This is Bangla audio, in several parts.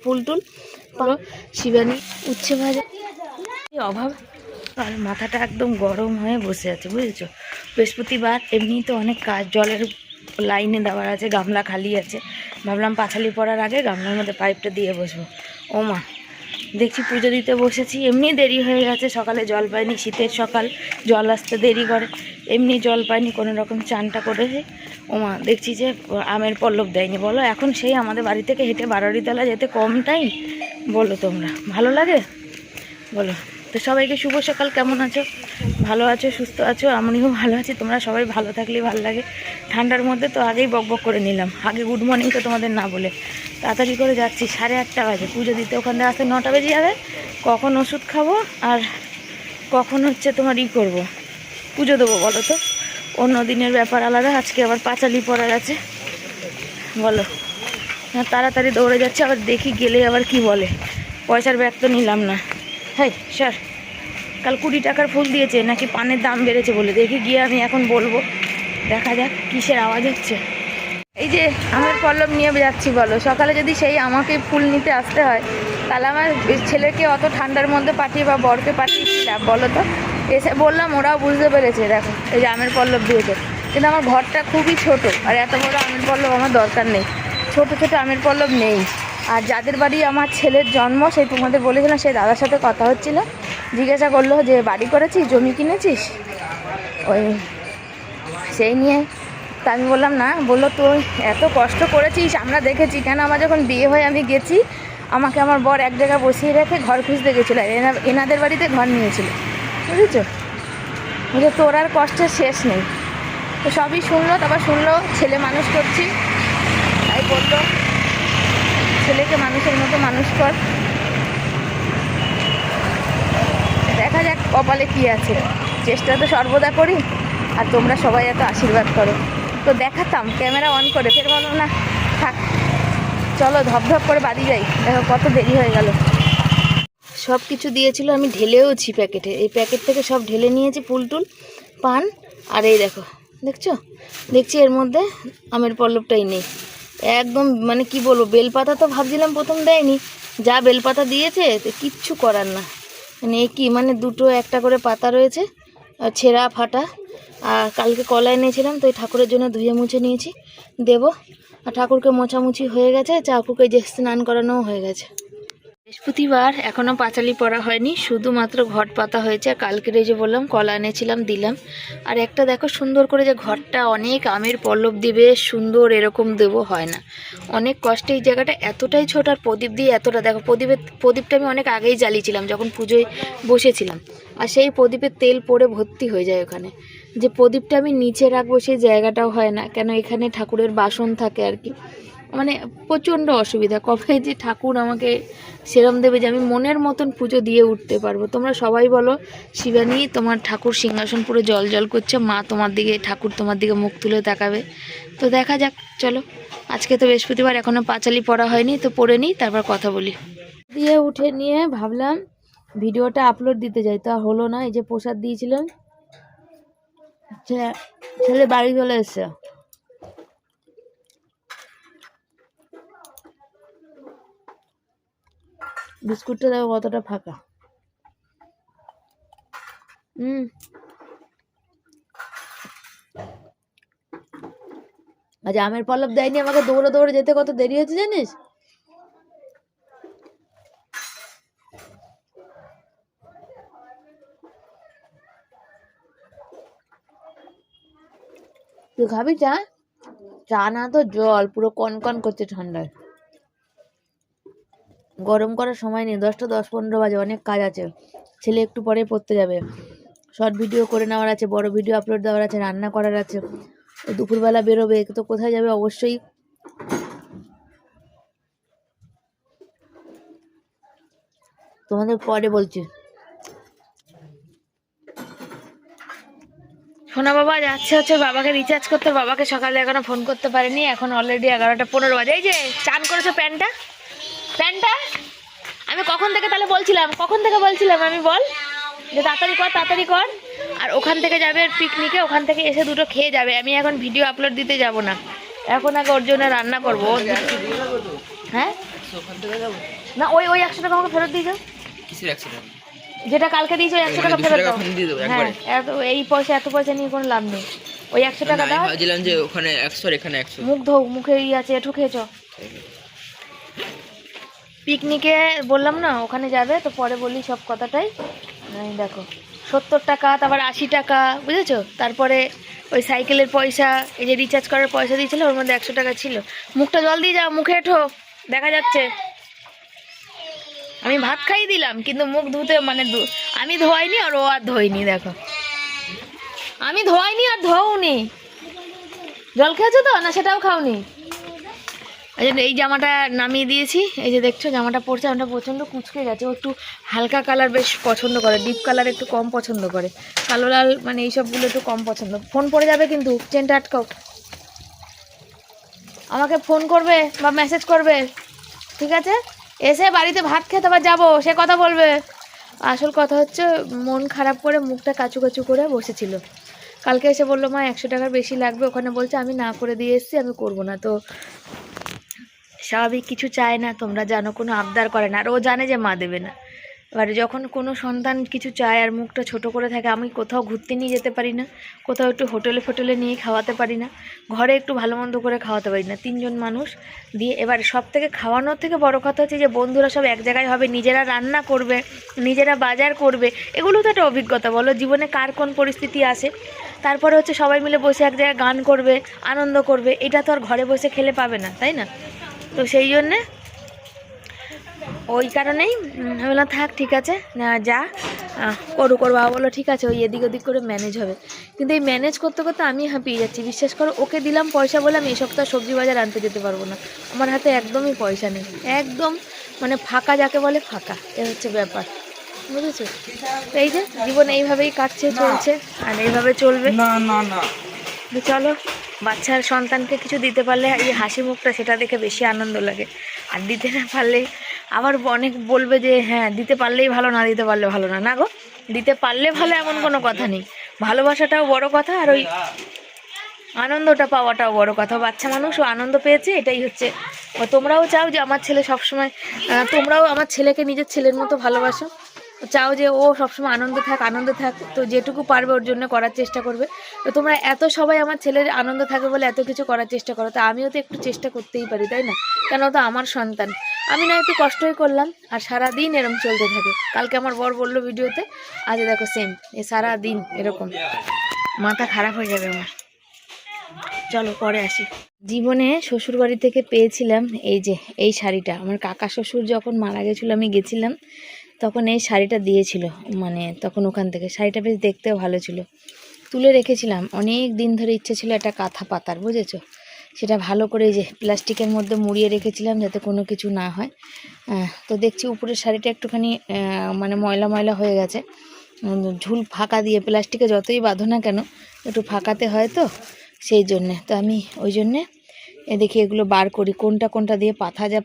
ফুল টুল শিবানী উচ্ছে ভাজা অভাব। আর মাথাটা একদম গরম হয়ে বসে আছে বুঝেছো। বৃহস্পতিবার এমনি তো অনেক কাজ, জলের লাইনে দেওয়ার আছে, গামলা খালি আছে। ভাবলাম পাঁচালি পড়ার আগে গামলার মধ্যে পাইপটা দিয়ে বসবো। ও মা, দেখছি পুজো দিতে বসেছি, এমনি দেরি হয়ে গেছে। সকালে জল পাইনি, শীতের সকাল, জল আসতে দেরি করে, এমনি জল পাইনি, কোনো রকম চানটা করেছি। ও মা, দেখছি যে আমের পল্লব দেয়নি। বলো এখন সেই আমাদের বাড়ি থেকে হেঁটে বারোয়ারিতলা যেতে কম টাইম? বলো তোমরা, ভালো লাগে বলো? তো সবাইকে শুভ সকাল। কেমন আছো? ভালো আছো, সুস্থ আছো? আমিও ভালো আছি। তোমরা সবাই ভালো থাকলেই ভালো লাগে। ঠান্ডার মধ্যে তো আগেই বকবক করে নিলাম, আগে গুড মর্নিং তো তোমাদের না বলে তাড়াতাড়ি করে যাচ্ছি। 8:30 বাজে পুজো দিতে, ওখান থেকে আসতে 9টা বেজে যাবে। কখন ওষুধ খাবো আর কখন হচ্ছে তোমার করবো, পুজো দেবো বলো তো? অন্য দিনের ব্যাপার আলাদা, আজকে আবার পাঁচালি পড়া গেছে বলো। তাড়াতাড়ি দৌড়ে যাচ্ছে, আবার দেখি গেলে আবার কি বলে, পয়সার ব্যাগ তো নিলাম না। হ্যাঁ স্যার, কাল 20 টাকার ফুল দিয়েছে নাকি পানের দাম বেড়েছে বলে, দেখি গিয়ে আমি এখন বলবো। দেখা যাক কিসের আওয়াজ হচ্ছে। এই যে আমের পল্লব নিয়ে যাচ্ছি বলো। সকালে যদি সেই আমাকে ফুল নিতে আসতে হয়, তাহলে আমার ছেলেকে অত ঠান্ডার মধ্যে পাঠিয়ে বা বরকে পাঠিয়েছিলাম বলো তো? এসে বললাম, ওরাও বুঝতে পেরেছে। দেখো এই যে আমের পল্লব দিয়েছে, কিন্তু আমার ঘরটা খুবই ছোট, আর এত বড় আমের পল্লব আমার দরকার নেই। ছোট ছোট আমের পল্লব নেই। আর যাদের বাড়ি আমার ছেলের জন্ম, সেই তোমাদের বলেছিলাম, সেই দাদার সাথে কথা হচ্ছিল, জিজ্ঞাসা করলো যে বাড়ি করেছিস, জমি কিনেছিস, ওই সেই নিয়ে। তা আমি বললাম না। বললো তুই এত কষ্ট করেছিস, আমরা দেখেছি। কেন আমার যখন বিয়ে হয়ে আমি গেছি, আমাকে আমার বর এক জায়গায় বসিয়ে রেখে ঘর খুঁজতে গেছিলো, এনাদের বাড়িতে ঘর নিয়েছিল, বুঝেছো? বুঝলো, তোর আর কষ্টের শেষ নেই। তো সবই শুনলো, তারপর শুনলো ছেলে মানুষ করছি, তাই বললো ছেলেকে মানুষের মতো মানুষ কর। দেখা যাক কপালে কি আছে, চেষ্টা তো সর্বদা করি। আর তোমরা সবাই এত আশীর্বাদ করো। তো দেখাতাম ক্যামেরা অন করে, ফের বলো না থাক, চলো ধপধপ করে বাড়ি যাই। দেখো কত দেরি হয়ে গেল। সব কিছু দিয়েছিল, আমি ঢেলেওছি প্যাকেটে। এই প্যাকেট থেকে সব ঢেলে নিয়েছি, ফুল টুল, পান। আর এই দেখো, দেখছো? দেখছি এর মধ্যে আমের পল্লবটাই নেই একদম। মানে কি বলবো, বেলপাতা তো ভাবছিলাম প্রথম দেয়নি, যা বেলপাতা দিয়েছে কিচ্ছু করার না। মানে কি, মানে দুটো একটা করে পাতা রয়েছে, ছেঁড়া ফাটা। আর কালকে কলা এনেছিলাম, তো ওই ঠাকুরের জন্য ধুয়ে মুছে নিয়েছি, দেবো। আর ঠাকুরকে মোছামুছি হয়ে গেছে, ঠাকুরকে যে স্নান করানোও হয়ে গেছে। বৃহস্পতিবার এখনও পাঁচালি পড়া হয়নি, শুধুমাত্র ঘট পাতা হয়েছে। আর কালকের এই যে বললাম কলা এনেছিলাম, দিলাম। আর একটা দেখো সুন্দর করে যে ঘরটা অনেক আমের পল্লব দিবে সুন্দর, এরকম দেবো হয় না। অনেক কষ্টে এই জায়গাটা এতটাই ছোট, আর প্রদীপ দিয়ে এতটা। দেখো প্রদীপটা আমি অনেক আগেই জ্বালিয়েছিলাম যখন পুজোয় বসেছিলাম, আর সেই প্রদীপের তেল পড়ে ভর্তি হয়ে যায় ওখানে। যে প্রদীপটা আমি নিচে রাখবো সেই জায়গাটাও হয় না, কেন এখানে ঠাকুরের বাসন থাকে আর কি। মানে প্রচণ্ড অসুবিধা। কবে যে ঠাকুর আমাকে সেরম দেবে যে আমি মনের মতন পুজো দিয়ে উঠতে পারবো। তোমরা সবাই বলো শিবানী, তোমার ঠাকুর সিংহাসন পুরো জল জল করছে, মা তোমার দিকে, ঠাকুর তোমার দিকে মুখ তুলে তাকাবে। তো দেখা যাক, চলো। আজকে তো বৃহস্পতিবার, এখনও পাঁচালি পড়া হয়নি, তো পড়ে নিই, তারপর কথা বলি। দিয়ে উঠে নিয়ে ভাবলাম ভিডিওটা আপলোড দিতে যাই, তা হলো না। এই যে প্রসাদ দিয়েছিলাম, ছেলে বাড়ি চলে এসছে। বিস্কুটটা দেখো কতটা ফাঁকা। আজ আমের পল্লব দেয়নি আমাকে, দৌড়ে দৌড়ে যেতে কত দেরি হয়েছে জানিস? তুই খাবি চা? চা না তো জল, পুরো কনকন করছে ঠান্ডায়। গরম করার সময় নেই, 10টা 10-15 বাজে, অনেক কাজ আছে। ছেলে একটু পরে পড়তে যাবে, শর্ট ভিডিও করে নেওয়ার আছে, বড় ভিডিও আপলোড দেওয়ার আছে, রান্না করার আছে, দুপুরবেলা বেরোবে, তো কোথায় যাবে অবশ্যই। তোমাদের পরে বলছি। সোনা বাবা যাচ্ছে হচ্ছে বাবাকে রিচার্জ করতে। বাবাকে সকালে এখনো ফোন করতে পারেনি, এখন অলরেডি 11টা 15 বাজে। এই যে চান করেছো প্যান্টটা আমি কখন থেকে তাহলে বলছিলাম, আমি বল যে তাড়াতাড়ি কর তাড়াতাড়ি কর। আর ওখান থেকে যাবে পিকনিকে, ওখান থেকে এসে দুটো খেয়ে যাবে। আমি এখন ভিডিও আপলোড দিতে যাব না, এখন আগে ওর জন্য রান্না করবো। হ্যাঁ ওখান থেকে যাবো। না ওই 100 টাকা আমাকে ফেরত দিয়ে যাও। কিসের 100 টাকা? যেটা কালকে দিয়েছো ওই 100 টাকা ফেরত দাও। ওখানে দিয়ে দেবো হ্যাঁ, একবারে। এত পয়সা নিয়ে কোনো লাভ নেই। ওই 100 টাকা আমি দাও। ভাবছিলাম যে ওখানে 100 আর এখানে 100। মুখ ধো, মুখে আছে, এঠো খেয়েছো। পিকনিকে বললাম না ওখানে যাবে, তো পরে বলি সব কথাটাই। এই দেখো 70 টাকা, তারপর 80 টাকা, বুঝেছো? তারপরে ওই সাইকেলের পয়সা, এই যে রিচার্জ করার পয়সা দিয়েছিল ওর মধ্যে 100 টাকা ছিল। মুখটা জল দিয়ে যাও, মুখে এঠো, দেখা যাচ্ছে। আমি ভাত খাই দিলাম কিন্তু মুখ ধুতে মানে আমি ধোয়াইনি আর ও আর ধোয়নি। দেখো আমি ধোয়াইনি আর ধোওনি। জল খেয়েছো তো না সেটাও খাওনি? এই জামাটা নামিয়ে দিয়েছি, এই যে দেখছো জামাটা পরছে, জামাটা প্রচণ্ড কুচকে গেছে। ও একটু হালকা কালার বেশ পছন্দ করে, ডিপ কালার একটু কম পছন্দ করে, কালো লাল মানে এইসবগুলো একটু কম পছন্দ। ফোন পড়ে যাবে কিন্তু, চেনটা আটকাও। আমাকে ফোন করবে বা মেসেজ করবে, ঠিক আছে? এসে বাড়িতে ভাত খেতে আবার যাবো সে কথা বলবে। আসল কথা হচ্ছে মন খারাপ করে মুখটা কাচু কাচু করে বসেছিল। কালকে এসে বললো মা 100 টাকার বেশি লাগবে, ওখানে বলছে আমি না করে দিয়ে এসেছি, আমি করবো না। তো স্বাভাবিক কিছু চায় না, তোমরা জানো, কোনো আবদার করে না, আর ও জানে যে মা দেবে না। এবারে যখন কোনো সন্তান কিছু চায় আর মুখটা ছোট করে থাকে, আমি কোথাও ঘুরতে নিয়ে যেতে পারি না, কোথাও একটু হোটেলে ফোটেলে নিয়ে খাওয়াতে পারি না, ঘরে একটু ভালো মন্দ করে খাওয়াতে পারি না, 3জন মানুষ দিয়ে। এবার সব থেকে খাওয়ানোর থেকে বড় কথা হচ্ছে যে বন্ধুরা সব এক জায়গায় হবে, নিজেরা রান্না করবে, নিজেরা বাজার করবে, এগুলো তো একটা অভিজ্ঞতা। বলো জীবনে কার কোন পরিস্থিতি আসে। তারপরে হচ্ছে সবাই মিলে বসে এক জায়গায় গান করবে, আনন্দ করবে, এটা তো আর ঘরে বসে খেলে পাবে না, তাই না? তো সেই জন্যে ওই কারণেই আমি বললাম থাক ঠিক আছে, যা করুক। ওর বাবা বললো ঠিক আছে, ওই এদিক ওদিক করে ম্যানেজ হবে। কিন্তু এই ম্যানেজ করতে করতে আমি হাঁপিয়ে যাচ্ছি, বিশ্বাস করো। ওকে দিলাম পয়সা বলে আমি এই সপ্তাহ সবজি বাজার আনতে যেতে পারবো না, আমার হাতে একদমই পয়সা নেই, একদম মানে ফাঁকা, যাকে বলে ফাঁকা, এ হচ্ছে ব্যাপার, বুঝেছো? এই যে জীবন এইভাবেই কাটছে, চলছে, আর এইভাবে চলবে। না না না, চলো, বাচ্চার সন্তানকে কিছু দিতে পারলে এই হাসি মুখটা, সেটা দেখে বেশি আনন্দ লাগে। আর দিতে না পারলে আবার অনেক বলবে যে হ্যাঁ দিতে পারলেই ভালো, না দিতে পারলে ভালো না। না গো, দিতে পারলে ভালো এমন কোনো কথা নেই, ভালোবাসাটাও বড় কথা, আর ওই আনন্দটা পাওয়াটাও বড় কথা। বাচ্চা মানুষ ও আনন্দ পেয়েছে, এটাই হচ্ছে। তোমরাও চাও যে আমার ছেলে সবসময়, তোমরাও আমার ছেলেকে নিজের ছেলের মতো ভালোবাসো, চাও যে ও সবসময় আনন্দ থাক, তো যেটুকু পারবে ওর জন্য করার চেষ্টা করবে। তো তোমরা এত সবাই আমার ছেলের আনন্দ থাকে বলে এত কিছু করার চেষ্টা করো, তো আমিও তো একটু চেষ্টা করতেই পারি, তাই না? কেন, তো আমার সন্তান, আমি না একটু কষ্টই করলাম, আর সারাদিন এরকম চলতে থাকে। কালকে আমার বর বললো ভিডিওতে, আজ দেখো সেম, এ সারাদিন এরকম, মাথা খারাপ হয়ে যাবে আমার। চলো পরে আসি। জীবনে শ্বশুরবাড়ি থেকে পেয়েছিলাম এই যে এই শাড়িটা, আমার কাকা শ্বশুর যখন মারা গেছিলো আমি গেছিলাম, তখন এই শাড়িটা দিয়েছিল, মানে তখন ওখান থেকে। শাড়িটা বেশ দেখতেও ভালো ছিল, তুলে রেখেছিলাম, অনেক দিন ধরে ইচ্ছে ছিল একটা কাঁথা পাতার, বুঝেছো? সেটা ভালো করে এই যে প্লাস্টিকের মধ্যে মুড়িয়ে রেখেছিলাম যাতে কোনো কিছু না হয়। তো দেখছি উপরের শাড়িটা একটুখানি মানে ময়লা ময়লা হয়ে গেছে, ঝুল ফাঁকা দিয়ে, প্লাস্টিকে যতই বাঁধো না কেন একটু ফাঁকাতে হয়, তো সেই জন্যে। তো আমি ওই জন্যে দেখি এগুলো বার করি, কোনটা কোনটা দিয়ে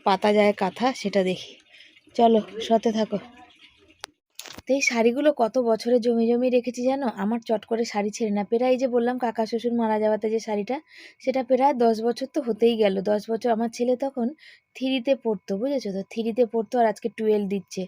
পাতা যায় কাঁথা, সেটা দেখি। চলো সাথে থাকো। তো এই শাড়িগুলো কত বছরে জমি জমি রেখেছি জানো, আমার চট করে শাড়ি ছেড়ে না। প্রায় যে বললাম কাকা শ্বশুর মারা যাওয়াতে যে শাড়িটা, সেটা প্রায় 10 বছর তো হতেই গেল। 10 বছর, আমার ছেলে তখন 3তে পড়তো, বুঝেছো? তো 3তে পড়তো আর আজকে 12 দিচ্ছে।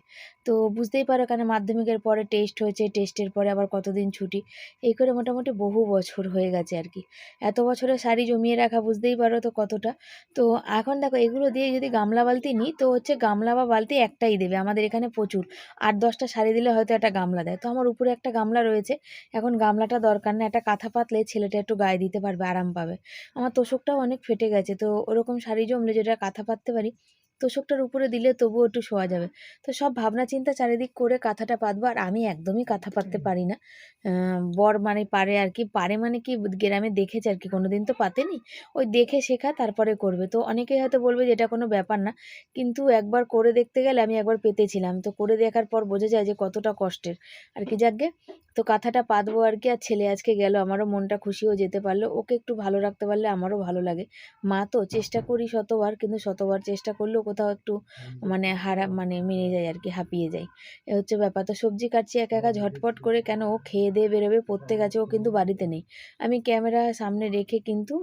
তো বুঝতেই পারো, কেন মাধ্যমিকের পরে টেস্ট হয়েছে, টেস্টের পরে আবার কতদিন ছুটি, এই করে মোটামুটি বহু বছর হয়ে গেছে আর কি। এত বছরের শাড়ি জমিয়ে রাখা, বুঝতেই পারো তো কতটা। তো এখন দেখো এগুলো দিয়ে যদি গামলা বালতি নিই, তো হচ্ছে গামলা বা বালতি একটাই দেবে, আমাদের এখানে প্রচুর 8-10টা শাড়ি দিলে হয়তো একটা গামলা দেয়। তো আমার উপরে একটা গামলা রয়েছে, এখন গামলাটা দরকার নেই, একটা কাঁথা পাতলে ছেলেটা একটু গায়ে দিতে পারবে, আরাম পাবে। আমার তোশকটাও অনেক ফেটে গেছে, তো ওরকম শাড়ি জমলে যেটা কাঁথা পাততে পারি, তোশকটার উপরে দিলে তবুও একটু শোয়া যাবে। তো সব ভাবনা চিন্তা চারিদিক করে কাঁথাটা পাতবো, আর আমি একদমই কাঁথা পাততে পারি না। বর মানে পারে আর কি, পারে মানে কি, গ্রামে দেখেছে আর কি, কোনোদিন তো পাতেনি, ওই দেখে শেখা, তারপরে করবে। তো অনেকেই হয়তো বলবে যে এটা কোনো ব্যাপার না, কিন্তু একবার করে দেখতে গেলে, আমি একবার পেতেছিলাম, তো করে দেখার পর বোঝা যায় যে কতটা কষ্টের আর কি। যাকগে, তো কাঁথাটা পাতবো আর কি। আর ছেলে আজকে গেল, আমারও মনটা খুশিও, যেতে পারলো, ওকে একটু ভালো রাখতে পারলে আমারও ভালো লাগে। মা তো চেষ্টা করি শতবার, কিন্তু শতবার চেষ্টা করলেও কোথাও একটু মানে মানে মেরে যায় আর কি, হাঁপিয়ে যায়। এ হচ্ছে ব্যাপার। তো সবজি কাটছি একা একা ঝটপট করে, কেন ও খেয়ে দিয়ে বেরোবে, পড়তে গেছে, ও কিন্তু বাড়িতে নেই। আমি ক্যামেরা সামনে রেখে কিন্তু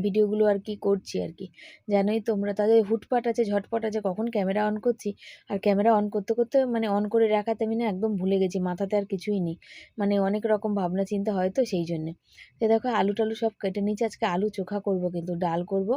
ভিডিওগুলো আর কি করছি আর কি। জানোই তোমরা, তাদের হুটপাট আছে, ঝটপট আছে, কখন ক্যামেরা অন করছি। আর ক্যামেরা অন করতে করতে মানে অন করে রাখাতে আমি না একদম ভুলে গেছি, মাথাতে আর কিছুই নেই, মানে অনেক রকম ভাবনা চিন্তা হয় তো সেই জন্যে। তো দেখো আলু টালু সব কেটে নিয়েছি, আজকে আলু চোখা করব, কিন্তু ডাল করব,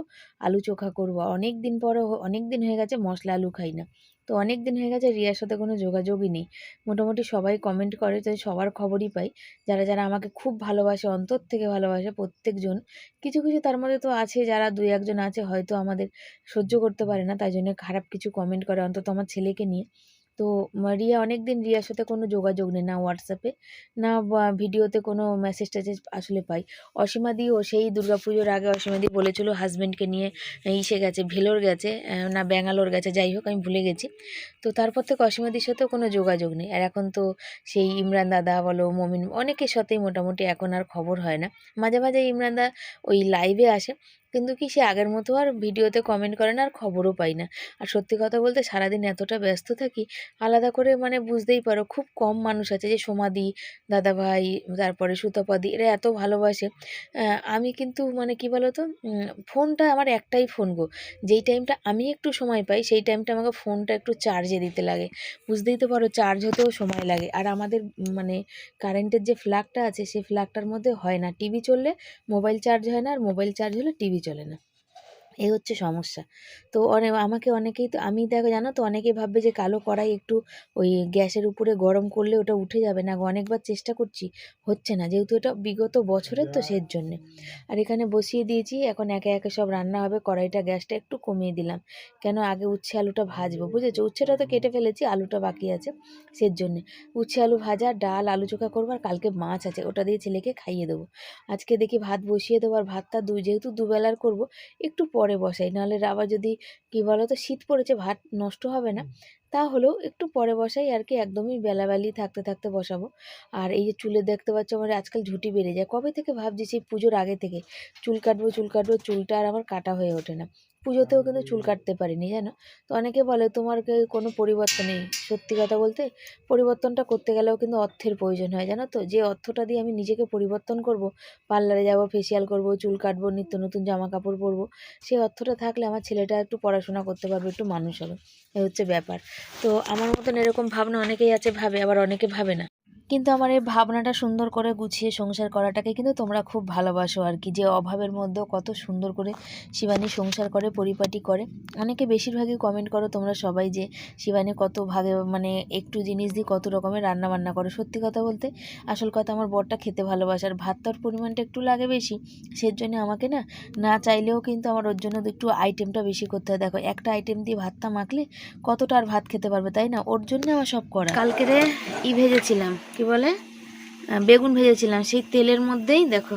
আলু চোখা করব। অনেক দিন পরে, অনেক দিন হয়ে গেছে মশলা আলু খাই না। তো অনেক দিন হয়ে গেছে, রিয়ার সাথে কোনো যোগাযোগই নেই। মোটামুটি সবাই কমেন্ট করে, তো সবার খবরই পাই, যারা যারা আমাকে খুব ভালোবাসে, অন্তর থেকে ভালোবাসে প্রত্যেকজন। কিছু কিছু তার মধ্যে তো আছে যারা দুই একজন আছে হয়তো আমাদের সহ্য করতে পারে না, তাই জন্য খারাপ কিছু কমেন্ট করে, অন্তত আমার ছেলেকে নিয়ে। তো রিয়া অনেক দিন, রিয়ার সাথে কোনো যোগাযোগ নেই, না হোয়াটসঅ্যাপে না বা ভিডিওতে কোনো মেসেজ টেসেজ আসলে পাই। অসীমাদিও সেই দুর্গাপুজোর আগে অসীমাদি বলেছিল হাজব্যান্ডকে নিয়ে ইসে গেছে, ভেলোর গেছে, না ব্যাঙ্গালোর গেছে, যাই হোক আমি ভুলে গেছি। তো তারপর থেকে অসীমাদির সাথেও কোনো যোগাযোগ নেই। আর এখন তো সেই ইমরান দাদা বলো, মমিন, অনেকের সাথেই মোটামুটি এখন আর খবর হয় না। মাঝে মাঝে ইমরান দা ওই লাইভে আসে, কিন্তু কি সে আগের মতো আর ভিডিওতে কমেন্ট করে না, আর খবরও পাই না। আর সত্যি কথা বলতে সারাদিন এতটা ব্যস্ত থাকি, আলাদা করে মানে বুঝতেই পারো খুব কম মানুষ আছে যে সোমাদি, দাদাভাই, তারপরে সুতপাদি, এরা এত ভালোবাসে। আমি কিন্তু মানে কি বলো তো, ফোনটা আমার একটাই ফোন গো, যেই টাইমটা আমি একটু সময় পাই সেই টাইমটা আমাকে ফোনটা একটু চার্জে দিতে লাগে। বুঝতেই তো পারো চার্জ হতেও সময় লাগে। আর আমাদের মানে কারেন্টের যে ফ্ল্যাগটা আছে সেই ফ্ল্যাগটার মধ্যে হয় না, টিভি চললে মোবাইল চার্জ হয় না, আর মোবাইল চার্জ হলে টিভি চলে না। এই হচ্ছে সমস্যা। তো আমাকে অনেকেই, তো আমি দেখো জানো তো, অনেকেই ভাববে যে কালো কড়াই একটু ওই গ্যাসের উপরে গরম করলে ওটা উঠে যাবে না, অনেকবার চেষ্টা করছি, হচ্ছে না, যেহেতু এটা বিগত বছরের তো সেই জন্যে। আর এখানে বসিয়ে দিয়েছি, এখন একে একে সব রান্না হবে। কড়াইটা গ্যাসটা একটু কমিয়ে দিলাম, কেন আগে উচ্ছে আলুটা ভাজবো, বুঝেছো, উচ্ছেটা তো কেটে ফেলেছি, আলুটা বাকি আছে সেই জন্যে। উচ্ছে আলু ভাজা, ডাল, আলু চোখা করবো, আর কালকে মাছ আছে, ওটা দিয়ে ছেলেকে খাইয়ে দেবো। আজকে দেখি ভাত বসিয়ে দেবো, আর ভাতটা যেহেতু দুবেলার করবো, একটু পরে বসাই, নাহলে আবার যদি কি বলো তো, শীত পড়েছে, ভাত নষ্ট হবে না, তাহলেও একটু পরে বসাই আর কি, একদমই বেলাবেলি থাকতে থাকতে বসাবো। আর এই যে চুলে দেখতে পাচ্ছ আমার আজকাল ঝুঁটি বেড়ে যায়, কবে থেকে ভাবছি, সেই পুজোর আগে থেকে চুল কাটবো চুল কাটবো, চুলটা আর আমার কাটা হয়ে ওঠে না। পুজোতেও কিন্তু চুল কাটতে পারিনি জানো। তো অনেকে বলে তোমার কোনো পরিবর্তন নেই, সত্যি কথা বলতে পরিবর্তনটা করতে গেলেও কিন্তু অর্থের প্রয়োজন হয় জানো তো। যে অর্থটা দিয়ে আমি নিজেকে পরিবর্তন করব, পার্লারে যাব, ফেসিয়াল করব, চুল কাটবো, নিত্য নতুন জামা কাপড় পরবো, সেই অর্থটা থাকলে আমার ছেলেটা একটু পড়াশোনা করতে পারবে, একটু মানুষ হবে, এই হচ্ছে ব্যাপার। তো আমার মতন এরকম ভাবনা অনেকেই আছে, ভাবে, আবার অনেকে ভাবে না। কিন্তু আমার এই ভাবনাটা সুন্দর করে গুছিয়ে সংসার করাটাকে কিন্তু তোমরা খুব ভালোবাসো আর কি, যে অভাবের মধ্যেও কত সুন্দর করে শিবানী সংসার করে, পরিপাটি করে। অনেকে বেশিরভাগই কমেন্ট করো তোমরা সবাই যে শিবানী কত ভাগে, মানে একটু জিনিস দিয়ে কত রকমের রান্না বান্না করে। সত্যি কথা বলতে আসল কথা, আমার বরটা খেতে ভালোবাসে, আর ভাতটার পরিমাণটা একটু লাগে বেশি, সেই জন্য আমাকে না না চাইলেও কিন্তু আমার ওর জন্য একটু আইটেমটা বেশি করতে হয়। দেখো একটা আইটেম দিয়ে ভাতটা মাখলে কতটা আর ভাত খেতে পারবে, তাই না, ওর জন্য আমার সব করা। কালকে রে ভেজেছিলাম, কি বলে, বেগুন ভেজেছিলাম, সেই তেলের মধ্যেই দেখো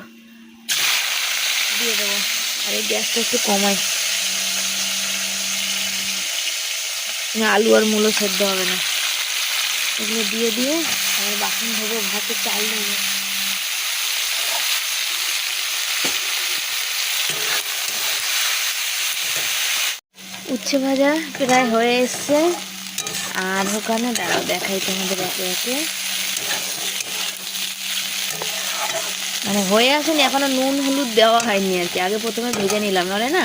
দিয়ে দেবো। আর এই গ্যাসটা একটু কমাই, আলু আর মূলো সেদ্ধ হবে না, এগুলো দিয়ে দিয়ে আর বাসন ধোবো, ভাতে চাল দেবো। উচ্ছে ভাজা প্রায় হয়ে এসছে, আর ওখানে দাঁড়াও দেখাই তোমাদের একে একে, মানে হয়ে আসেনি এখনো, নুন হলুদ দেওয়া হয়নি আর কি, আগে প্রথমে ভেজে নিলাম, নাহলে না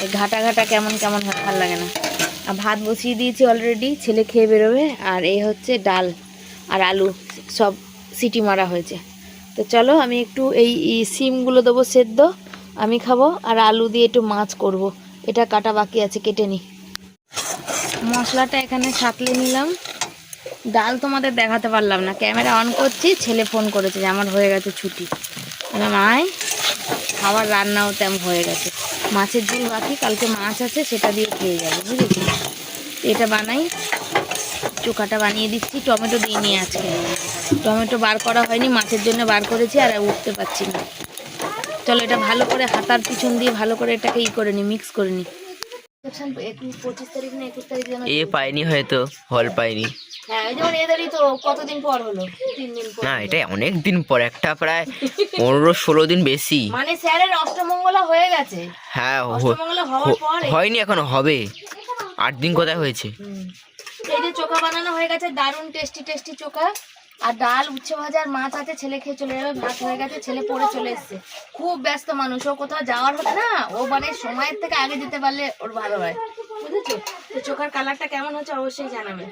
এই ঘাটা ঘাটা কেমন কেমন হয়, ভালো লাগে না। আর ভাত বসিয়ে দিয়েছি অলরেডি, ছেলে খেয়ে বেরোবে। আর এই হচ্ছে ডাল আর আলু, সব সিটি মারা হয়েছে। তো চলো আমি একটু এই সিমগুলো দেবো সেদ্ধ, আমি খাবো, আর আলু দিয়ে একটু মাছ করব, এটা কাটা বাকি আছে, কেটে নিই। মশলাটা এখানে সাঁতলে নিলাম। ডাল তোমাদের দেখাতে পারলাম না, ক্যামেরা অন করছি, ছেলে ফোন করেছে যে আমার হয়ে গেছে ছুটি, আয় খাবার রান্নাও তেমন হয়ে গেছে, মাছের ঝোল বাকি, কালকে মাছ আছে সেটা দিয়ে খেয়ে যাবে, বুঝেছি। এটা বানাই, চোখাটা বানিয়ে দিচ্ছি, টমেটো দিইনি আজকে, টমেটো বার করা হয়নি, মাছের জন্য বার করেছি, আর উঠতে পারছি না। চলো এটা ভালো করে হাতার পিছন দিয়ে ভালো করে এটাকে করে নিই, মিক্স করে নিই। 25 তারিখ না 21 তারিখ এ পাইনি, হয়তো হল পাইনি। হ্যাঁ যেমন এদেরই তো কতদিন পর হলো, 3 দিন পর। না এটা অনেক দিন পর, একটা প্রায় 15-16 দিন বেশি। মানে স্যারের অষ্টমঙ্গলা হয়ে গেছে। হ্যাঁ অষ্টমঙ্গলা হওয়ার পরে হয়নি, এখনো হবে, 8 দিন কোথায় হয়েছে? এই যে চোখা বানানো হয়ে গেছে, দারুণ টেস্টি টেস্টি চোখা। আর ডাল, উচ্ছে ভাজা আর মাছ আছে, ছেলে খেয়ে চলে যাবে। ভাত হয়ে গেছে, ছেলে পড়ে চলে এসছে। খুব ব্যস্ত মানুষ, ও কোথাও যাওয়ার হলে না, ও মানে সময়ের থেকে আগে যেতে পারলে ওর ভালো হয়, বুঝেছো? তো চোখার কালারটা কেমন হচ্ছে অবশ্যই জানাবে।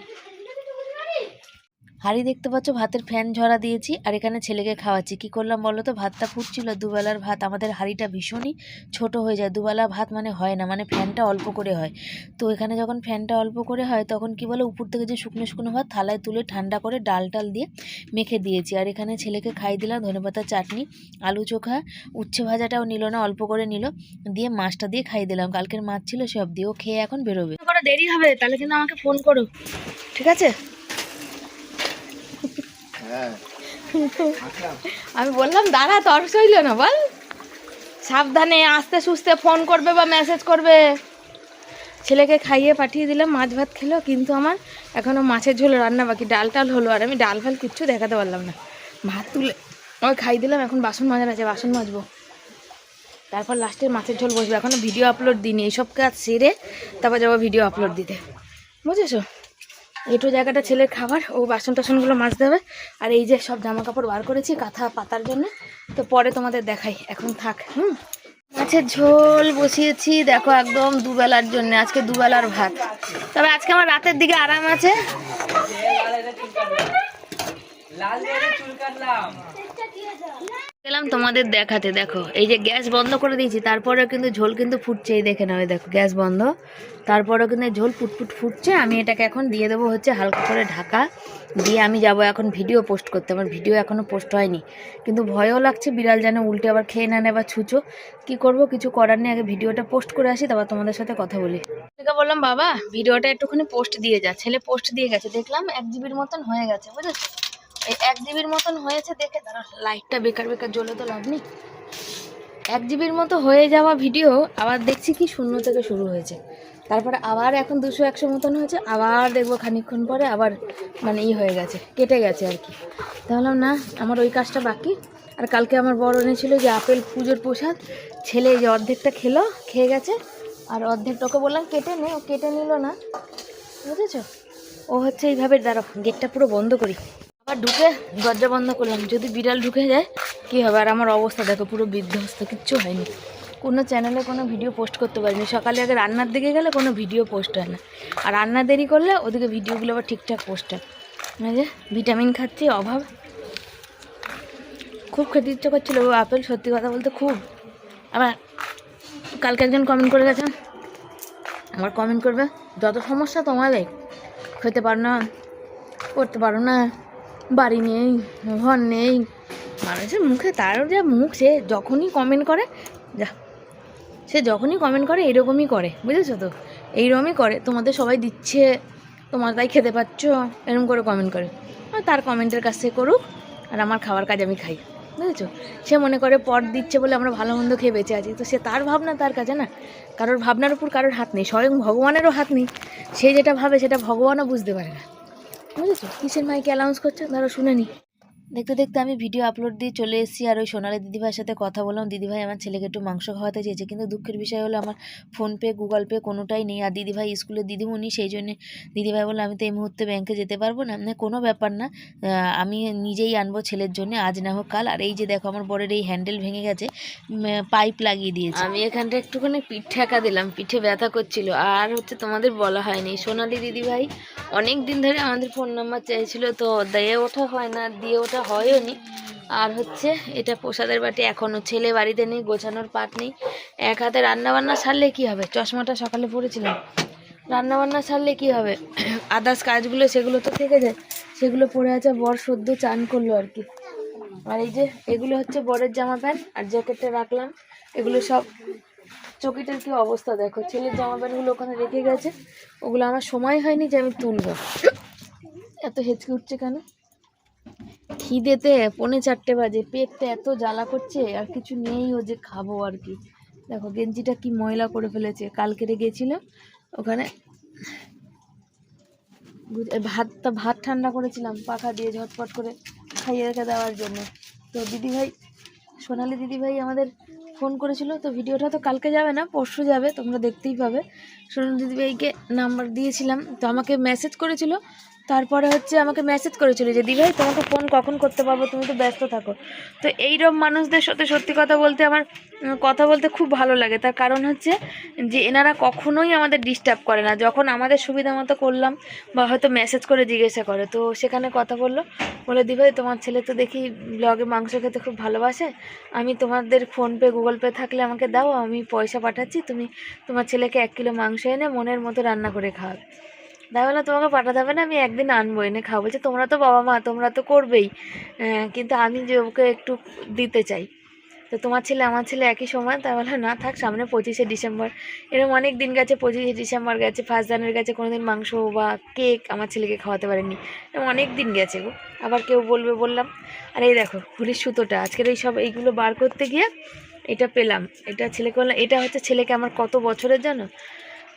হাঁড়ি দেখতে পাচ্ছ, ভাতের ফ্যান ঝরা দিয়েছি আর এখানে ছেলেকে খাওয়াচ্ছি। কি করলাম বলো তো, ভাতটা ফুটছিল, দুবেলার ভাত, আমাদের হাঁড়িটা ভীষণই ছোট হয়ে যায়, দুবেলা ভাত মানে হয় না, মানে ফ্যানটা অল্প করে হয়। তো এখানে যখন ফ্যানটা অল্প করে হয় তখন কি বলে, উপর থেকে যে শুকনো শুকনো ভাত থালায় তুলে ঠান্ডা করে ডাল টাল দিয়ে মেখে দিয়েছি। আর এখানে ছেলেকে খাই দিলাম ধনেপাতার চাটনি, আলু চোখা, উচ্ছে ভাজাটাও নিল না, অল্প করে নিল, দিয়ে মাছটা দিয়ে খাই দিলাম, কালকের মাছ ছিল সব দিয়ে। ও খেয়ে এখন বেরোবে, দেরি হবে তাহলে কিন্তু আমাকে ফোন করো, ঠিক আছে? আমি বললাম দাঁড়া, তর সইল না, বল সাবধানে আস্তে সুস্তে ফোন করবে বা মেসেজ করবে। ছেলেকে খাইয়ে পাঠিয়ে দিলাম, মাছ ভাত খেলো, কিন্তু আমার এখনও মাছের ঝোল রান্না বাকি, ডাল টাল হলো, আর আমি ডাল ফাল কিচ্ছু দেখাতে পারলাম না। ভাত তুলে ওই খাই দিলাম, এখন বাসন মাজার আছে, বাসন মাজবো, তারপর লাস্টে মাছের ঝোল বসবো। এখনও ভিডিও আপলোড দিইনি, এইসব কাজ সেরে তারপর যাবো ভিডিও আপলোড দিতে, বুঝেছো? এটু জায়গাটা ছেলের খাবার, ও বাসন টাসনগুলো মাজতে হবে। আর এই যে সব জামা কাপড় বার করেছি কাঁথা পাতার জন্য, তো পরে তোমাদের দেখাই, এখন থাক। মাছের ঝোল বসিয়েছি দেখো, একদম দুবেলার জন্য, আজকে দুবেলার ভাত। তবে আজকে আমার রাতের দিকে আরাম আছে। গেলাম তোমাদের দেখাতে, দেখো এই যে গ্যাস বন্ধ করে দিয়েছি, তারপরেও কিন্তু ঝোল কিন্তু ফুটছে, এই দেখে নাও, দেখো গ্যাস বন্ধ, তারপরেও কিন্তু ঝোল ফুটফুট ফুটছে। আমি এটাকে এখন দিয়ে দেবো হচ্ছে হালকা করে ঢাকা দিয়ে, আমি যাব এখন ভিডিও পোস্ট করতে। আমার ভিডিও এখনও পোস্ট হয়নি, কিন্তু ভয়ও লাগছে, বিড়াল যেন উল্টে আবার খেয়ে না নেয় বা ছুঁচো, কী করবো, কিছু করার নেই, আগে ভিডিওটা পোস্ট করে আসি, তারপর তোমাদের সাথে কথা বলি। ছেলেকে বললাম বাবা ভিডিওটা একটুখানি পোস্ট দিয়ে যা, ছেলে পোস্ট দিয়ে গেছে, দেখলাম 1 জিবির মতন হয়ে গেছে, বুঝেছো? এই 1 জিবির মতন হয়েছে দেখে, তারা লাইটটা বেকার বেকার জ্বলে তো লাভ নেই। 1 জিবির মতো হয়ে যাওয়া ভিডিও আবার দেখছি কি 0 থেকে শুরু হয়েছে, তারপরে আবার এখন 200-100 মতন হয়েছে, আবার দেখবো খানিকক্ষণ পরে আবার মানে হয়ে গেছে, কেটে গেছে আর কি। তাহলে না, আমার ওই কাজটা বাকি। আর কালকে আমার বড় এনেছিল যে আপেল, পুজোর প্রসাদ, ছেলে এই যে অর্ধেকটা খেয়ে গেছে, আর অর্ধেকটাকে বললাম কেটে নে, ও কেটে নিল না, বুঝেছো? ও হচ্ছে এইভাবে, দাঁড়াও গেটটা পুরো বন্ধ করি, আবার ঢুকে দরজা বন্ধ করলাম, যদি বিড়াল ঢুকে যায় কি হবে। আর আমার অবস্থা দেখো, পুরো বিধ্বস্ত, কিচ্ছু হয়নি, কোনো চ্যানেলে কোনো ভিডিও পোস্ট করতে পারিনি। সকালে আগে রান্নার দিকে গেলে কোনো ভিডিও পোস্ট হয় না, আর রান্না দেরি করলে ওদিকে ভিডিওগুলো আবার ঠিকঠাক পোস্ট হয়। মানে যে ভিটামিন খাচ্ছি, অভাব, খুব খেতে ইচ্ছে করছিলো আপেল, সত্যি কথা বলতে খুব। আবার কালকে একজন কমেন্ট করে গেছেন, আমার কমেন্ট করবে যত সমস্যা তোমাদের, খেতে পারো না, করতে পারো না, বাড়ি নেই, ঘর নেই, মানুষের মুখে তার যা মুখ, সে যখনই কমেন্ট করে এরকমই করে, বুঝেছো তো? এইরকমই করে, তোমাদের সবাই দিচ্ছে, তোমার তাই খেতে পাচ্ছ, এরকম করে কমেন্ট করে। আর তার কমেন্টের কাছ থেকে করুক, আর আমার খাওয়ার কাজ আমি খাই, বুঝেছো? সে মনে করে পট দিচ্ছে বলে আমরা ভালো মন্দ খেয়ে বেঁচে আছি, তো সে তার ভাবনা, তার কাছে না, কারোর ভাবনার উপর কারোর হাত নেই, স্বয়ং ভগবানেরও হাত নেই। সে যেটা ভাবে সেটা ভগবানও বুঝতে পারে না, বুঝেছো? কিসের মাইকে অ্যানাউন্স করছে, ধরো শুনে নি। দেখতে দেখতে আমি ভিডিও আপলোড দিয়ে চলে এসেছি, আর ওই সোনালি দিদিভাইয়ের সাথে কথা বললাম। দিদিভাই আমার ছেলেকে একটু মাংস খাওয়াতে চেয়েছে, কিন্তু দুঃখের বিষয় হলো আমার ফোনপে, গুগল পে কোনোটাই নেই। আর দিদিভাই স্কুলে দিদিমণি, সেই জন্যে দিদিভাই বললো আমি তো এই মুহূর্তে ব্যাংকে যেতে পারবো না। না কোনো ব্যাপার না, আমি নিজেই আনবো ছেলের জন্য, আজ না হোক কাল। আর এই যে দেখো আমার বরের এই হ্যান্ডেল ভেঙে গেছে, পাইপ লাগিয়ে দিয়েছে, আমি এখানটা একটুখানি পিঠ ঠেকা দিলাম, পিঠে ব্যথা করছিল। আর হচ্ছে তোমাদের বলা হয়নি, সোনালি দিদিভাই অনেক দিন ধরে আমাদের ফোন নাম্বার চাইছিল, তো দিয়ে ওঠা হয় না, দিয়ে ওঠা হয়ও নি। আর হচ্ছে এটা প্রসাদের বাটি, এখনও ছেলে বাড়িতে নেই, গোছানোর পাট নেই। এক হাতে রান্নাবান্না সারলে কি হবে, চশমাটা সকালে পড়েছিলাম, রান্নাবান্না সারলে কি হবে, আদার্স কাজগুলো সেগুলো তো থেকে যায়, সেগুলো পড়ে আছে। বর সদ্য চান করলো আর কি। আর এই যে এগুলো হচ্ছে বরের জামা প্যান্ট, আর জ্যাকেটটা রাখলাম, এগুলো সব চকিটার কি অবস্থা দেখো, ছেলের জামা প্যান্টগুলো ওখানে রেখে গেছে, ওগুলো আমার সময় হয়নি যে আমি তুলবো। এত হেঁচকে উঠছে কেন, খিদেতে 3:45 বাজে, পেটটা এত জ্বালা করছে, আর কিছু নেই ও যে খাবো আর কি। দেখো গেঞ্জিটা কি ময়লা করে ফেলেছে, কালকে গেছিল ওখানে, ভাত ঠান্ডা করেছিলাম পাখা দিয়ে ঝটপট করে খাইয়ে রেখে দেওয়ার জন্য। তো দিদিভাই, সোনালি দিদিভাই আমাদের ফোন করেছিল, তো ভিডিওটা তো কালকে যাবে না, পরশু যাবে, তোমরা দেখতেই পাবে। সোনু দিদিভাইকে নাম্বার দিয়েছিলাম, তো আমাকে মেসেজ করেছিল। তারপরে হচ্ছে আমাকে মেসেজ করেছিল যে দিভাই তোমাকে ফোন কখন করতে পারবো, তুমি তো ব্যস্ত থাকো। তো এইরকম মানুষদের সাথে সত্যি কথা বলতে আমার কথা বলতে খুব ভালো লাগে। তার কারণ হচ্ছে যে এনারা কখনোই আমাদের ডিস্টার্ব করে না, যখন আমাদের সুবিধা মতো করলাম বা হয়তো মেসেজ করে জিজ্ঞাসা করে, তো সেখানে কথা বলে দিভাই তোমার ছেলে তো দেখি ব্লগে মাংস খেতে খুব ভালোবাসে, আমি তোমাদের ফোনপে গুগল পে থাকলে আমাকে দাও, আমি পয়সা পাঠাচ্ছি, তুমি তোমার ছেলেকে 1 কিলো মাংস এনে মনের মতো রান্না করে খাওয়াবে। তাই বলে তোমাকে পাঠাতে হবে না, আমি একদিন আনবো এনে খাবো। বলছে তোমরা তো বাবা মা, তোমরা তো করবেই, কিন্তু আমি যে ওকে একটু দিতে চাই, তো তোমার ছেলে আমার ছেলে একই সময়। তাই বলে না থাক, সামনে 25শে ডিসেম্বর, এরকম অনেক দিন গেছে, 25শে ডিসেম্বর গেছে, 1 জানুয়ারি গেছে, কোনোদিন মাংস বা কেক আমার ছেলেকে খাওয়াতে পারেনি, এরকম অনেক দিন গেছে গো। আবার কেউ বলবে বললাম। আর এই দেখো ঘুড়ির সুতোটা আজকের এইগুলো বার করতে গিয়ে এটা পেলাম, এটা ছেলেকে বললাম, এটা হচ্ছে ছেলেকে আমার কত বছরের জানো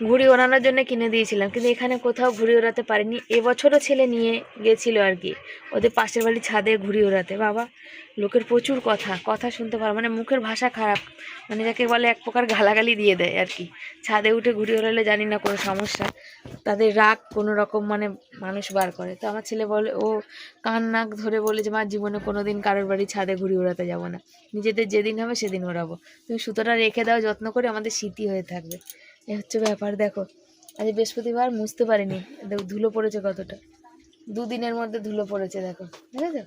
ঘুড়ি ওড়ানোর জন্য কিনে দিয়েছিলাম, কিন্তু এখানে কোথাও ঘুড়ি ওড়াতে পারিনি। এবছরও ছেলে নিয়ে গেছিলো আর কি ওদের পাশের বাড়ির ছাদে ঘুড়ি ওড়াতে। বাবা লোকের প্রচুর কথা শুনতে পারো, মানে মুখের ভাষা খারাপ, মানে যাকে বলে এক প্রকার গালাগালি দিয়ে দেয় আর কি। ছাদে উঠে ঘুড়ি ওড়ালে জানি না কোনো সমস্যা, তাদের রাগ কোনো রকম মানে মানুষ বার করে। তো আমার ছেলে বলে, ও কান নাক ধরে বলে যে মা জীবনে কোনো দিন কারোর বাড়ি ছাদে ঘুড়ি ওড়াতে যাবো না, নিজেদের যেদিন হবে সেদিন ওড়াবো, তুমি সুতোটা রেখে দাও যত্ন করে, আমাদের স্মৃতি হয়ে থাকবে। এ হচ্ছে ব্যাপার। দেখো আজ বৃহস্পতিবার, মুছতে পারিনি, দেখো ধুলো পড়েছে কতটা, 2 দিনের মধ্যে ধুলো পড়েছে, দেখো দেখেছো।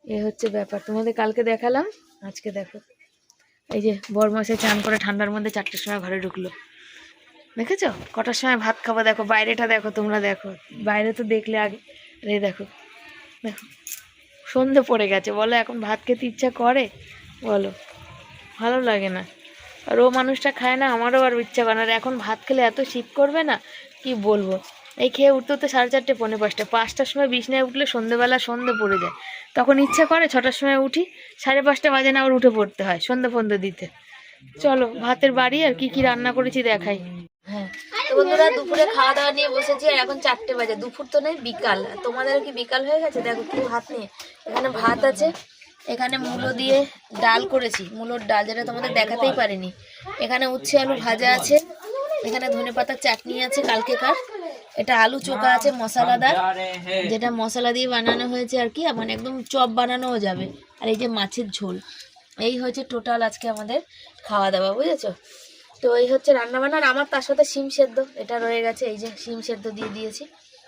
এ হচ্ছে ব্যাপার, তোমাদের কালকে দেখালাম, আজকে দেখো এই যে বরমাসে চান করে ঠান্ডার মধ্যে 4টের সময় ঘরে ঢুকলো, দেখেছো কটার সময় ভাত খাবো। দেখো বাইরেটা দেখো, তোমরা দেখো বাইরে তো দেখলে আগে, এই দেখো দেখো সন্ধে পড়ে গেছে, বলো এখন ভাত খেতে ইচ্ছা করে, বলো ভালো লাগে না। আর ও মানুষটা খায় না, আমারও আর ইচ্ছা করে না। আর এখন ভাত খেলে এত শীত করবে না, কি বলবো। এই খেয়ে উঠতে উঠতে 4:30 পৌনে 5টা, 5টার সময় বিছনায় উঠলে সন্ধ্যেবেলা সন্ধে পড়ে যায়, তখন ইচ্ছা করে 6টার সময় উঠি, 5:30 বাজে না আবার উঠে পড়তে হয় সন্ধে ফন্ধে দিতে। চলো ভাতের বাড়ি আর কি কি রান্না করেছি দেখাই। হ্যাঁ তো বন্ধুরা দুপুরে খাওয়া দাওয়া নিয়ে বসেছি, আর এখন 4টে বাজে, দুপুর তো নেই বিকাল। তোমাদের কি বিকাল হয়ে গেছে? দেখো কি ভাত নিয়ে, এখানে ভাত আছে, এখানে মূলো দিয়ে ডাল করেছি, মূলোর ডাল, যেটা তোমাদের দেখাতেই পারিনি। এখানে উচ্ছে আলু ভাজা আছে, এখানে ধনেপাতার চাটনি আছে কালকেকার, এটা আলু চোখা আছে মশলাদার, যেটা মশলা দিয়ে বানানো হয়েছে আর কি, মানে একদম চপ বানানোও যাবে। আর এই যে মাছের ঝোল, এই হচ্ছে টোটাল আজকে আমাদের খাওয়া দাওয়া, বুঝেছো। তো এই হচ্ছে রান্নাবান্না। আর আমার তার সাথে শিম সেদ্ধ এটা রয়ে গেছে, এই যে শিম সেদ্ধ দিয়ে দিয়েছি।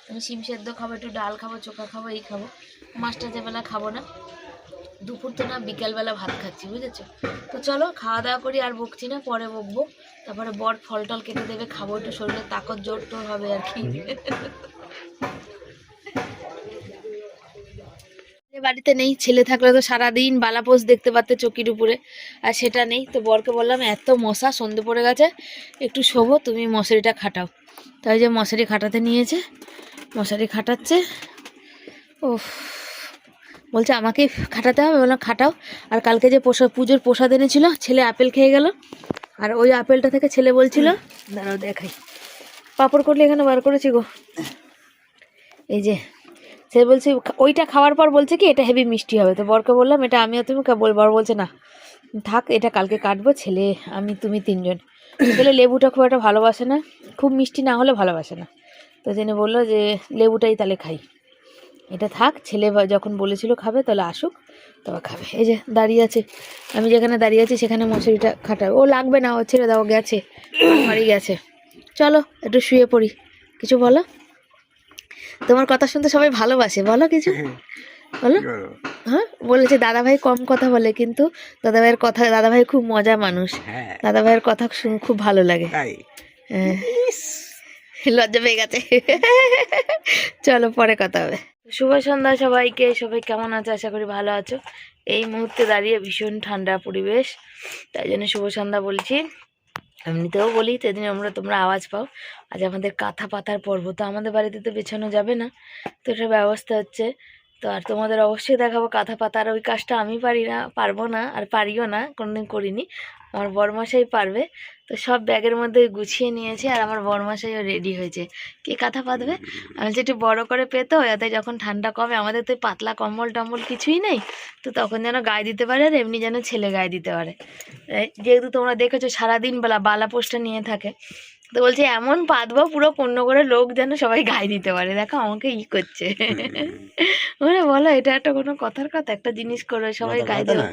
আমি শিম সেদ্ধ খাবো, একটু ডাল খাবো, চোখা খাবো, এই খাবো, মাছটা যেবেলা খাবো না, দুপুর তো না বিকালবেলা ভাত খাচ্ছি, বুঝেছো। তো চলো খাওয়া দাওয়া করি, আর বকছি না, পরে বকবো। তারপরে বর ফল টল কেটে দেবে, খাবো, একটু শরীরে তাকত জোর টোর হবে আর কি। বাড়িতে নেই, ছেলে থাকলে তো সারাদিন বালাপোষ দেখতে পারতে চকির উপরে, আর সেটা নেই। তো বরকে বললাম এত মশা, সন্ধে পড়ে গেছে, একটু শোবো, তুমি মশারিটা খাটাও। তাই যে মশারি খাটাতে নিয়েছে, মশারি খাটাচ্ছে। ও বলছে আমাকে খাটাতে হবে, বললাম খাটাও। আর কালকে যে পুজোর প্রসাদ এনেছিল, ছেলে আপেল খেয়ে গেল, আর ওই আপেলটা থেকে ছেলে বলছিল, দাঁড়াও দেখাই, পাঁপড় করলে এখানে বার করেছি গো, এই যে সে বলছে ওইটা খাওয়ার পর বলছে কি এটা হেভি মিষ্টি হবে। তো বরকে বললাম এটা আমিও তুমি বর বলছে না থাক, এটা কালকে কাটবো, ছেলে আমি তুমি 3জন। ছেলে লেবুটা খুব একটা ভালোবাসে না, খুব মিষ্টি না হলে ভালোবাসে না, তো জেনে বললো যে লেবুটাই তাহলে খাই, এটা থাক, ছেলে যখন বলেছিল খাবে তাহলে আসুক তবে খাবে। এই যে দাঁড়িয়ে আছে, আমি যেখানে দাঁড়িয়ে আছি সেখানে মশারিটা খাটাবে, ও লাগবে না, ও ছেড়ে দাও, গেছে বাড়ি গেছে। চলো একটু শুয়ে পড়ি, কিছু বলো, তোমার কথা শুনতে সবাই ভালোবাসে, বলো কিছু বলো। হ্যাঁ বলেছে দাদাভাই কম কথা বলে, কিন্তু দাদাভাই খুব মজা মানুষ, দাদাভাইয়ের কথা খুব ভালো লাগে। হ্যাঁ লজ্জা পেয়ে গেছে। চলো পরে কথা হবে। শুভ সন্ধ্যা সবাইকে, সবাই কেমন আছে, আশা করি ভালো আছো। এই মুহূর্তে দাঁড়িয়ে ভীষণ ঠান্ডা পরিবেশ, তাই জন্য শুভ সন্ধ্যা বলছি। এমনিতেও বলি সেদিন তোমরা আওয়াজ পাও। আজ আমাদের কাঁথা পাতার পর্ব, তো আমাদের বাড়িতে তো বেছানো যাবে না, তো এটার ব্যবস্থা হচ্ছে। তো আর তোমাদের অবশ্যই দেখাবো কাঁথা পাতার, ওই কাজটা আমি পারবো না, আর পারিও না, কোনোদিন করিনি, আমার বরমশাই পারবে। তো তো সব ব্যাগের মধ্যে গুছিয়ে নিয়েছি, আর আমার বরমশাইও রেডি হয়েছে। কে কাঁথা পাতবে? আমি বলছি একটু বড় করে পেতো, যাতে যখন ঠান্ডা কমে, আমাদের তো পাতলা কম্বল টম্বল কিছুই নেই, তো তখন যেন গায়ে দিতে পারে, আর এমনি যেন ছেলে গায়ে দিতে পারে। যেহেতু তোমরা দেখেছো সারাদিন বেলা বালা পোস্টটা নিয়ে থাকে, তো বলছে এমন পাতবো পুরো পণ্য করে লোক যেন সবাই গায়ে দিতে পারে। দেখো আমাকে করছে, মানে বলো এটা একটা কোনো কথার কথা? একটা জিনিস করে সবাই গায়ে দেবো,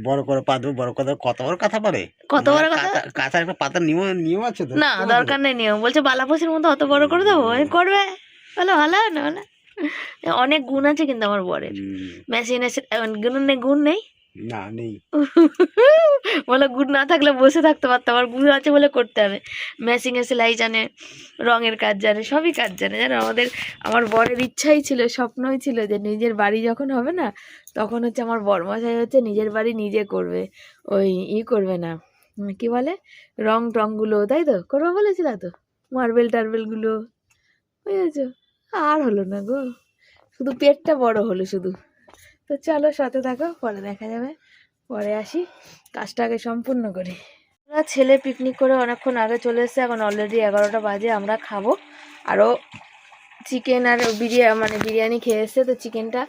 বড় করে পাতবো, বড় কথা, কত বড় কথা পারে, কত বড় কথা? কাঁথার একটা পাতার নিয়ম নিয়ম আছে তো। না দরকার নেই নিয়ম, বলছে বালাপোষের মতো অত বড় করে দেবো, করবে বলো ভালো না বলে। অনেক গুণ আছে কিন্তু আমার বরের, মেশিন এসে গুণ নেই না নেই। বলে গুণ না থাকলে বসে থাকতে পারতাম, আর গুণ আছে বলে করতে হবে। মেশিনে সেলাই জানে, রঙের কাজ জানে, সবই কাজ জানে। জানো আমার বরের ইচ্ছাই ছিল, স্বপ্নই ছিল যে নিজের বাড়ি যখন হবে না, তখন হচ্ছে আমার বরমশাই হচ্ছে নিজের বাড়ি নিজে করবে, ওই করবে না, কি বলে, রং টংগুলো, তাই তো করবো বলেছিল তো, মার্বেল টার্বেলগুলো, বুঝেছো? আর হলো না গো, শুধু পেটটা বড় হলো শুধু। তো চলো সাথে থাকো, পরে দেখা যাবে, পরে আসি, কাজটা আগে সম্পূর্ণ করি। আমরা ছেলে পিকনিক করে অনেকক্ষণ আগে চলে এসেছে, এখন অলরেডি 11টা বাজে। আমরা খাবো, আরও চিকেন আর বিরিয়ানি খেয়ে এসছে, তো চিকেনটা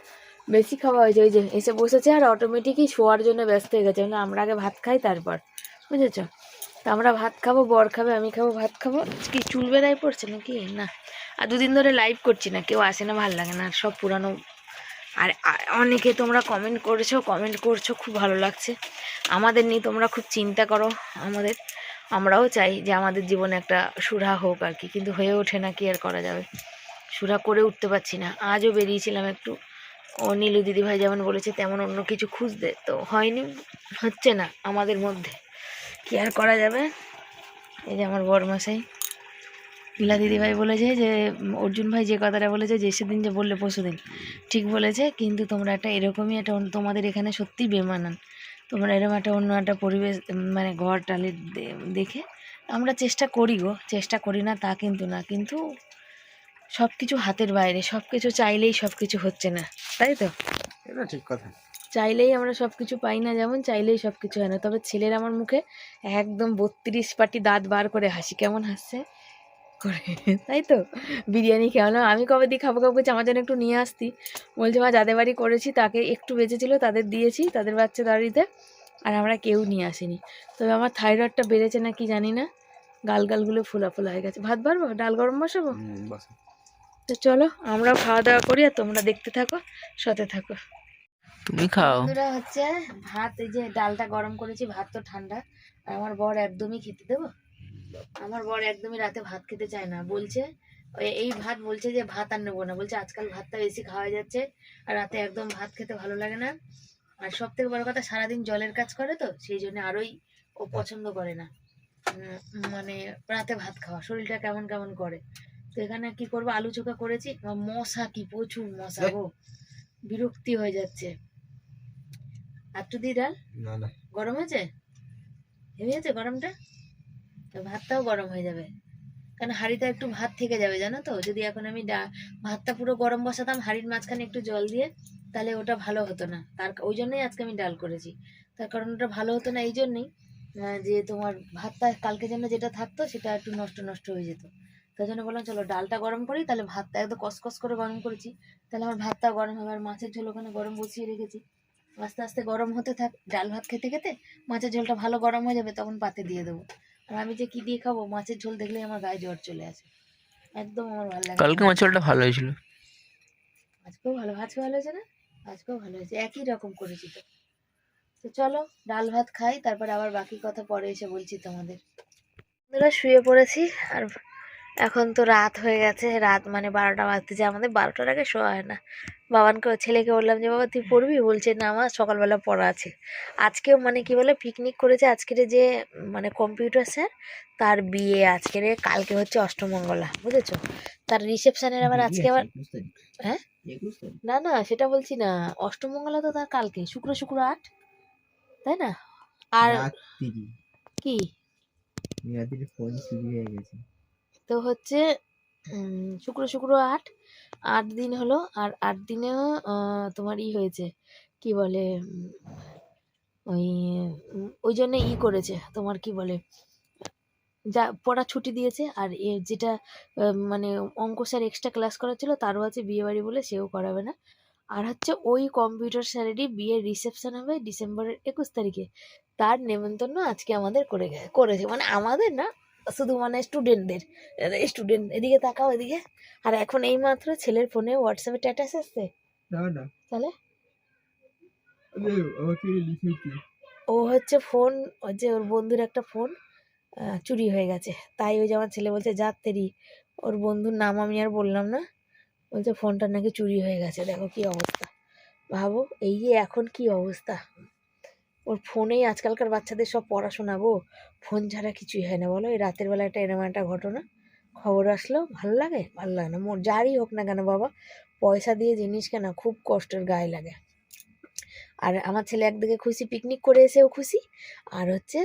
বেশি খাওয়া হয়েছে। ওই যে এসে বসেছে আর অটোমেটিকই শোয়ার জন্য ব্যস্ত হয়ে গেছে, মানে আমরা আগে ভাত খাই তারপর, বুঝেছো? তো আমরা ভাত খাবো, বর খাবে, আমি খাবো, ভাত খাবো। কি চুল বেড়াই পড়ছে নাকি? না, আর দুদিন ধরে লাইভ করছি না, কেউ আসে না, ভালো লাগে না, আর সব পুরানো। আর অনেকে তোমরা কমেন্ট করছো, খুব ভালো লাগছে। আমাদের নিয়ে তোমরা খুব চিন্তা করো আমাদের, আমরাও চাই যে আমাদের জীবনে একটা সুরা হোক আর কি, কিন্তু হয়ে ওঠে না, কি আর করা যাবে, সুরা করে উঠতে পারছি না। আজও বেরিয়েছিলাম একটু, ও নীলু দিদিভাই যেমন বলেছে তেমন অন্য কিছু খুঁজতে, তো হয়নি, হচ্ছে না আমাদের মধ্যে, কি আর করা যাবে। এই যে আমার বরমশাই, লীলা দিদিভাই বলেছে যে অর্জুন ভাই যে কথাটা বলেছে, যে সেদিন যে বললে পরশুদিন, ঠিক বলেছে, কিন্তু তোমরা একটা এরকমই একটা তোমাদের এখানে সত্যি বেমানান, তোমরা এরকম একটা অন্য একটা পরিবেশ, মানে ঘর টালি দেখে, আমরা চেষ্টা করি গো, চেষ্টা করি না তা কিন্তু না, কিন্তু সব কিছু হাতের বাইরে, সব কিছু চাইলেই সব কিছু হচ্ছে না, তাই তো? এটা ঠিক কথা। চাইলেই আমরা সব কিছু পাই না, যেমন চাইলেই সব কিছু হয় না। তবে ছেলের আমার মুখে একদম 32 পাটি দাঁত বার করে হাসি, কেমন হাসছে করে, তাই তো? বিরিয়ানি খেয়ানো, আমি কবে দিয়ে খাবো খাবো করছি, আমার জন্য একটু নিয়ে আসতি, বলছে মা যাদের বাড়ি করেছি তাকে একটু বেঁচেছিল, তাদের দিয়েছি, তাদের বাচ্চা দাঁড়িতে, আর আমরা কেউ নিয়ে আসিনি। তবে আমার থাইরয়েডটা বেড়েছে না কি জানি না, গালগুলো ফোলা ফোলা হয়ে গেছে। ভাত বাড়বো, ডাল গরম বসাবো। তো চলো আমরা খাওয়া দাওয়া করি, আর তোমরা দেখতে থাকো, সাথে থাকো। তুমি খাও। বন্ধুরা হচ্ছে ভাত, এই যে ডালটা গরম করেছি, ভাত তো ঠান্ডা, আর আমার বর একদমই খেতে দেবো, আমার বর একদমই রাতে ভাত খেতে চায় না, বলছে এই ভাত, বলছে যে ভাত আর নেবো না, বলছে আজকাল ভাতটা বেশি খাওয়া যাচ্ছে, আর রাতে একদম ভাত খেতে ভালো লাগে না, আর সব থেকে বড় কথা সারাদিন জলের কাজ করে, তো সেই জন্য আরোই ও পছন্দ করে না, মানে রাতে ভাত খাওয়া, শরীরটা কেমন কেমন করে। তো এখানে কি করবো, আলু চোখা করেছি, মশা কি প্রচুর মশা গো, বিরক্তি হয়ে যাচ্ছে। আর একটু দিই ডাল, গরম হয়েছে, হেভি আছে গরমটা, ভাতটাও গরম হয়ে যাবে, কারণ হাঁড়িতে একটু ভাত থেকে যাবে, জানো তো? যদি এখন আমি ভাতটা পুরো গরম বসাতাম হাঁড়ির মাঝখানে একটু জল দিয়ে, তাহলে ওটা ভালো হতো না, ওই জন্যই আজকে আমি ডাল করেছি। তার কারণ ওটা ভালো হতো না এই জন্যই, যে তোমার ভাতটা কালকে জন্য যেটা থাকতো সেটা একটু নষ্ট নষ্ট হয়ে যেত, তাই জন্য বললাম চলো ডালটা গরম করি, তাহলে ভাতটা একদম কসকস করে গরম করেছি, তাহলে আমার ভাতটাও গরম হবে। আর মাছের ঝোল ওখানে গরম বসিয়ে রেখেছি, আস্তে আস্তে গরম হতে থাক, ডাল ভাত খেতে খেতে মাছের ঝোলটা ভালো গরম হয়ে যাবে, তখন পাতে দিয়ে দেবো। আর আমি যে কি দিয়ে খাবো, মাছের ঝোল দেখলেই আমার গায়ে জ্বর চলে আসে, একদম আমার ভালো লাগে। কালকে মাছের ঝোলটা ভালো হয়েছিল, আজকেও ভালো, আজকে ভালো হয়েছে না? আজকেও ভালো হয়েছে, একই রকম করেছি তো। তো চলো ডাল ভাত খাই, তারপর আবার বাকি কথা পরে এসে বলছি তোমাদের। বন্ধুরা শুয়ে পড়েছি, আর এখন তো রাত হয়ে গেছে, রাত মানে 12টা বাজতেছে, আমাদের 12টার আগে শোয়া হয় না। বাবানকে ছেলেকে বললাম যে বাবা তুই পড়বি, বলছে না আমার সকালবেলা পড়া আছে। আজকেও মানে কি বলে পিকনিক করেছে, আজকের যে মানে কম্পিউটার স্যার তার বিয়ে আজকের, কালকে হচ্ছে অষ্টমঙ্গলা, বুঝেছো? তার রিসেপশনের আবার আজকে আবার, হ্যাঁ না না সেটা বলছি না, অষ্টমঙ্গলা তো তার কালকে, শুক্র 8, তাই না? আর কি তো হচ্ছে শুক্র 8 দিন হলো, আর 8 দিনেও তোমার হয়েছে, কি বলে, ওই ওই জন্য করেছে, তোমার কি বলে, যা পড়া ছুটি দিয়েছে, আর যেটা মানে অঙ্ক স্যার এক্সট্রা ক্লাস করাচ্ছিল তারও আছে বিয়েবাড়ি বলে, সেও করাবে না। আর হচ্ছে ওই কম্পিউটার স্যারেরই বিয়ের রিসেপশন হবে ডিসেম্বরের 21 তারিখে, তার নেমন্তন্ন আজকে আমাদের করেছে, মানে আমাদের না, শুধু মানে স্টুডেন্টদের। স্টুডেন্ট এদিকে তাকাও এদিকে। আর এখন এই মাত্র ছেলের ফোনে হোয়াটসঅ্যাপে স্ট্যাটাস আসছে। না না তাহলে আমাকে লিখেছি। ও হচ্ছে ফোন, ওই যে ওর বন্ধুর একটা ফোন চুরি হয়ে গেছে, তাই ওই যে আমার ছেলে বলছে যাক তেরি, ওর বন্ধুর নাম আমি আর বললাম না, বলছে ফোনটা নাকি চুরি হয়ে গেছে। দেখো কি অবস্থা, ভাবো এই যে এখন কি অবস্থা। ওর ফোনেই আজকালকার বাচ্চাদের সব পড়াশোনা গো, ফোন ছাড়া কিছুই হয় না বলো। এই রাতের বেলা এরকম একটা ঘটনা খবর আসলো, ভালো লাগে? ভালো লাগে না, মোর যারই হোক না কেন বাবা, পয়সা দিয়ে জিনিস কেনা খুব কষ্টের, গায়ে লাগে। আর আমার ছেলে একদিকে খুশি, পিকনিক করে এসেও খুশি, আর হচ্ছে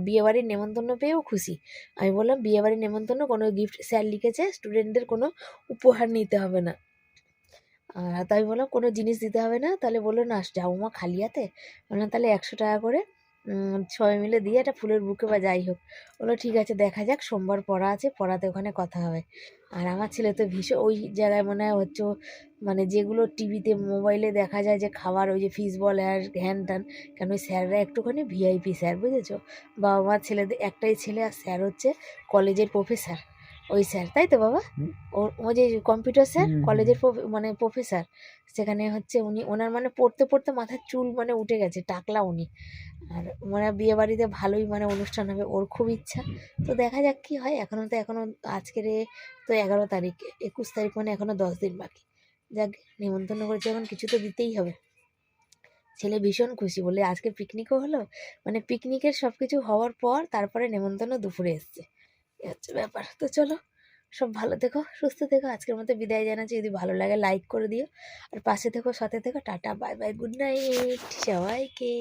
বিয়েবাড়ির নেমন্তন্ন পেয়েও খুশি। আমি বললাম বিয়েবাড়ির নেমন্তন্ন, কোনো গিফট, স্যার লিখেছে স্টুডেন্টদের কোনো উপহার নিতে হবে না। তাই আমি বললাম কোনো জিনিস দিতে হবে না, তাহলে বললো না যাবো মা খালি হাতে। বললাম তাহলে 100 টাকা করে সবাই মিলে দিয়ে একটা ফুলের বুকে বা যাই হোক। বললো ঠিক আছে দেখা যাক, সোমবার পড়া আছে, পড়াতে ওখানে কথা হবে। আর আমার ছেলে তো ভীষণ ওই জায়গায় মনে হয় হচ্ছে মানে যেগুলো টিভিতে মোবাইলে দেখা যায় যে খাবার, ওই যে ফিস বল আর হ্যান ত্যান, কেন ওই স্যাররা একটুখানি ভিআইপি স্যার, বুঝেছো? বাবা মার ছেলেদের একটাই ছেলে, আর স্যার হচ্ছে কলেজের প্রফেসর, ওই স্যার, তাই তো বাবা? ও যে কম্পিউটার স্যার, কলেজের মানে প্রফেসর, সেখানে হচ্ছে উনি, ওনার মানে পড়তে পড়তে মাথার চুল মানে উঠে গেছে, টাকলা উনি। আর মানে বিয়ে বাড়িতে ভালোই মানে অনুষ্ঠান হবে, ওর খুব ইচ্ছা। তো দেখা যাক কি হয়, এখনো আজকের তো 11 তারিখ, 21 তারিখ মানে এখনো 10 দিন বাকি। যাক, নিমন্ত্রণ করেছে এখন, কিছু তো দিতেই হবে। ছেলে ভীষণ খুশি, বলে আজকে পিকনিকও হলো, মানে পিকনিকের সব কিছু হওয়ার পর তারপরে নেমন্তন্ন দুপুরে এসছে, এই হচ্ছে ব্যাপার। তো চলো, সব ভালো থেকো, সুস্থ থেকো, আজকের মতো বিদায় জানাচ্ছি। যদি ভালো লাগে লাইক করে দিও, আর পাশে থেকো, সাথে থেকো। Tata, bye bye, good night সবাইকে।